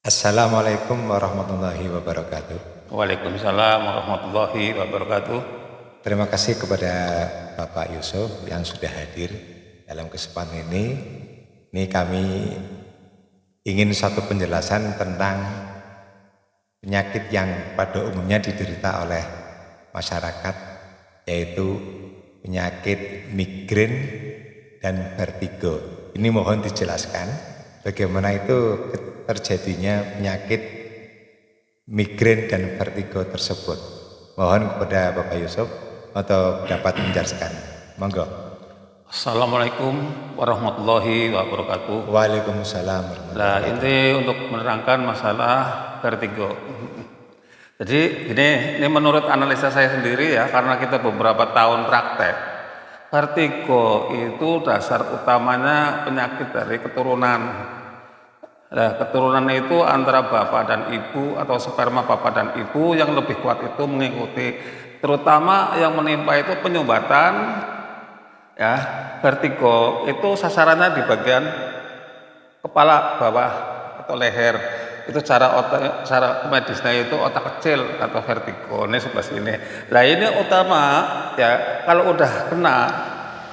Assalamualaikum warahmatullahi wabarakatuh. Waalaikumsalam warahmatullahi wabarakatuh. Terima kasih kepada Bapak Yusuf yang sudah hadir dalam kesempatan ini. Ini kami ingin satu penjelasan tentang penyakit yang pada umumnya diderita oleh masyarakat, yaitu penyakit migrain dan vertigo. Ini mohon dijelaskan bagaimana itu terjadinya penyakit migrain dan vertigo tersebut. Mohon kepada Bapak Yusuf untuk dapat menjelaskan. Monggo. Assalamualaikum warahmatullahi wabarakatuh. Waalaikumsalam warahmatullahi Nah, wabarakatuh. ini untuk menerangkan masalah vertigo. Jadi ini menurut analisa saya sendiri ya, karena kita beberapa tahun praktek. Vertigo itu dasar utamanya penyakit dari keturunan. Nah, keturunan itu antara bapak dan ibu atau sperma bapak dan ibu yang lebih kuat itu mengikuti. Terutama yang menimpa itu penyumbatan ya, vertigo itu sasarannya di bagian kepala bawah atau leher. Itu cara medisnya itu otak kecil atau vertigo. Ini sebelah sini. Nah, ini utama ya, kalau udah kena,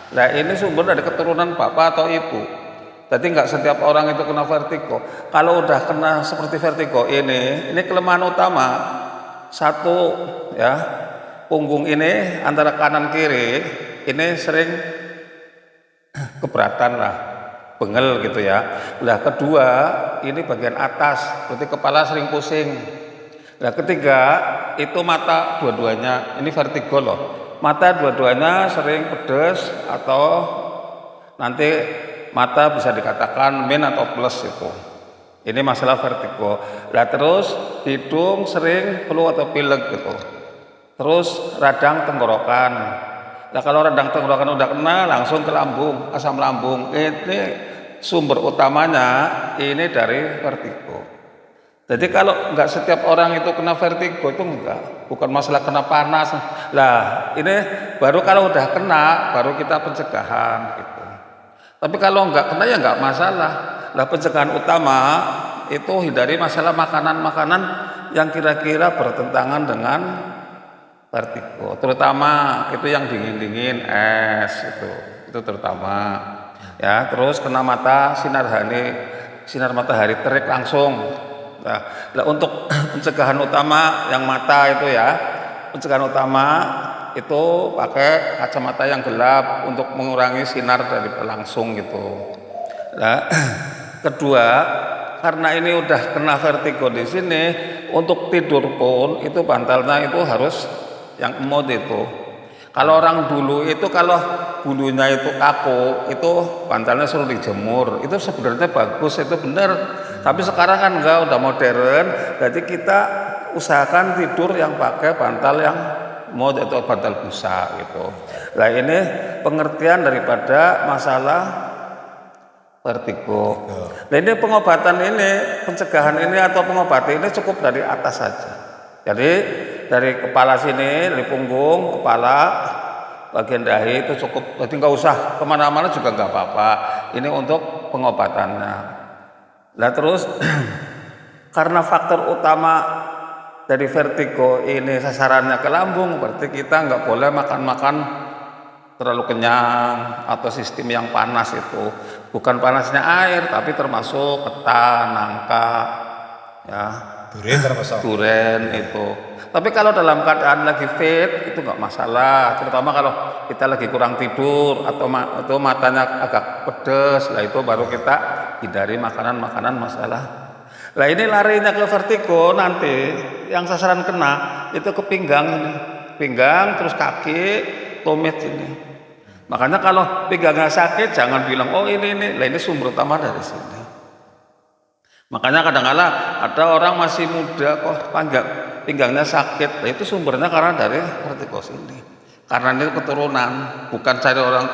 nah ini sumber dari keturunan bapak atau ibu. Jadi nggak setiap orang itu kena vertigo. Kalau udah kena seperti vertigo ini kelemahan utama satu ya, punggung ini antara kanan kiri ini sering keberatan lah, bengel gitu ya. Nah kedua ini bagian atas, berarti kepala sering pusing. Nah ketiga itu mata dua-duanya, ini vertigo loh. Mata dua-duanya sering pedes atau nanti mata bisa dikatakan min atau plus itu. Ini masalah vertigo. Nah terus hidung sering flu atau pilek gitu. Terus radang tenggorokan. Nah kalau radang tenggorokan udah kena langsung ke lambung, asam lambung. Ini sumber utamanya ini dari vertigo. Jadi kalau nggak setiap orang itu kena vertigo itu enggak, bukan masalah kena panas. Lah ini baru kalau udah kena baru kita pencegahan gitu. Tapi kalau nggak kena ya nggak masalah. Nah pencegahan utama itu hindari masalah makanan-makanan yang kira-kira bertentangan dengan vertigo. Terutama itu yang dingin-dingin, es itu terutama. Ya terus kena mata sinar matahari terik langsung. Nah untuk pencegahan utama yang mata itu ya, pencegahan utama itu pakai kacamata yang gelap untuk mengurangi sinar dari langsung gitu. Nah, kedua, karena ini udah kena vertigo di sini, untuk tidur pun itu bantalnya itu harus yang emot itu. Kalau orang dulu itu kalau bulunya itu kaku, itu bantalnya suruh dijemur. Itu sebenarnya bagus, itu benar. Tapi sekarang kan enggak, udah modern. Jadi kita usahakan tidur yang pakai bantal yang mod atau bantal busa gitu. Nah ini pengertian daripada masalah vertigo. Nah ini pengobatan ini, pencegahan ini atau pengobatan ini cukup dari atas saja. Jadi dari kepala sini, dari punggung, kepala, bagian dahi itu cukup. Jadi nggak usah kemana-mana juga nggak apa-apa. Ini untuk pengobatannya. Nah terus karena faktor utama dari vertigo ini sasarannya ke lambung, berarti kita nggak boleh makan terlalu kenyang atau sistem yang panas itu. Bukan panasnya air, tapi termasuk ketan, nangka, ya, Durian termasuk. duren itu. Tapi kalau dalam keadaan lagi fit itu nggak masalah. Terutama kalau kita lagi kurang tidur atau matanya agak pedes, lah itu baru kita hindari makanan-makanan masalah. Nah ini larinya ke vertigo nanti yang sasaran kena itu ke pinggang ini, pinggang terus kaki, tumit ini. Makanya kalau pinggangnya sakit jangan bilang oh ini, lah ini sumber utama dari sini. Makanya kadang-kala ada orang masih muda kok pinggangnya sakit, nah itu sumbernya karena dari vertigo ini. Karena ini keturunan, bukan cari orang.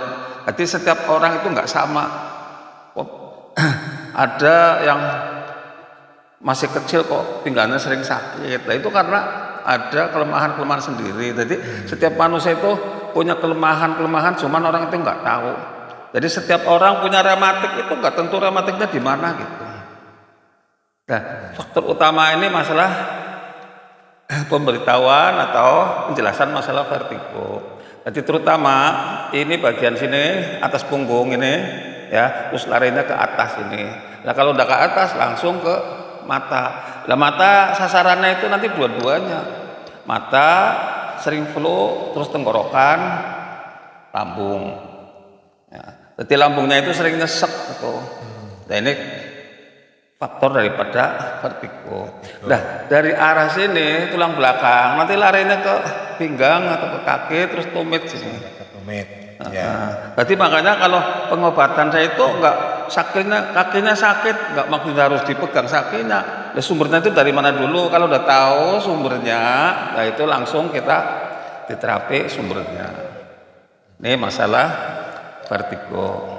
Jadi setiap orang itu nggak sama. Ada yang masih kecil kok pinggangnya sering sakit. Nah itu karena ada kelemahan-kelemahan sendiri. Jadi setiap manusia itu punya kelemahan-kelemahan, cuman orang itu nggak tahu. Jadi setiap orang punya rematik itu nggak tentu rematiknya di mana gitu. Nah, faktor utama ini masalah pemberitahuan atau penjelasan masalah vertigo. Jadi terutama ini bagian sini atas punggung ini ya, terus larinya ke atas ini. Nah kalau udah ke atas langsung ke mata. Nah mata sasarannya itu nanti dua-duanya. Mata sering flu, terus tenggorokan, lambung. Ya. Jadi lambungnya itu sering nyesek gitu. Nah ini faktor daripada vertigo. Nah dari arah sini tulang belakang nanti larinya ke pinggang atau ke kaki terus tumit sini. Tumit. Ya. Berarti makanya kalau pengobatan saya itu enggak kakinya sakit, enggak maksudnya harus dipegang sakitnya. Nah, sumbernya itu dari mana dulu? Kalau udah tahu sumbernya, nah itu langsung kita diterapi sumbernya. Ini masalah vertigo.